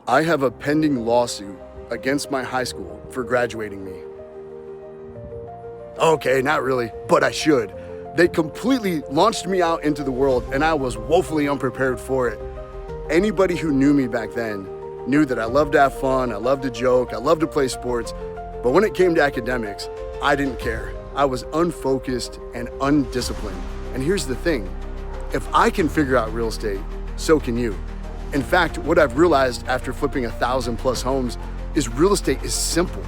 I have a pending lawsuit against my high school for graduating me. Okay, not really, but I should. They completely launched me out into the world and I was woefully unprepared for it. Anybody who knew me back then knew that I loved to have fun, I loved to joke, I loved to play sports, but when it came to academics, I didn't care. I was unfocused and undisciplined. And here's the thing, if I can figure out real estate, so can you. In fact, what I've realized after flipping 1,000+ homes is real estate is simple.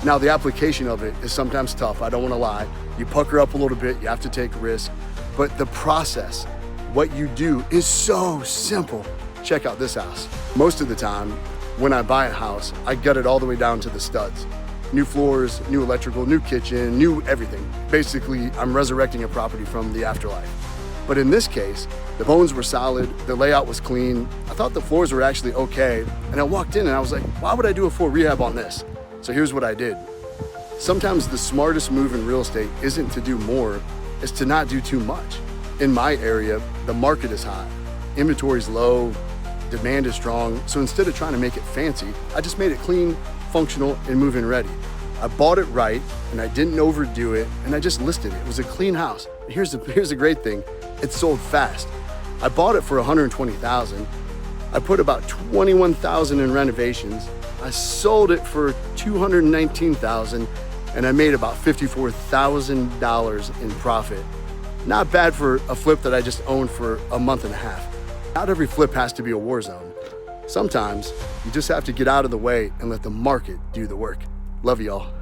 Now, the application of it is sometimes tough, I don't wanna lie. You pucker up a little bit, you have to take risks, but the process, what you do is so simple. Check out this house. Most of the time, when I buy a house, I gut it all the way down to the studs. New floors, new electrical, new kitchen, new everything. Basically, I'm resurrecting a property from the afterlife. But in this case, the bones were solid, the layout was clean. I thought the floors were actually okay. And I walked in and I was like, why would I do a full rehab on this? So here's what I did. Sometimes the smartest move in real estate isn't to do more, it's to not do too much. In my area, the market is hot, inventory's low, demand is strong. So instead of trying to make it fancy, I just made it clean, functional, and move-in ready. I bought it right and I didn't overdo it and I just listed it. It was a clean house. Here's the great thing. It sold fast. I bought it for $120,000. I put about $21,000 in renovations. I sold it for $219,000 and I made about $54,000 in profit. Not bad for a flip that I just owned for a month and a half. Not every flip has to be a war zone. Sometimes you just have to get out of the way and let the market do the work. Love y'all.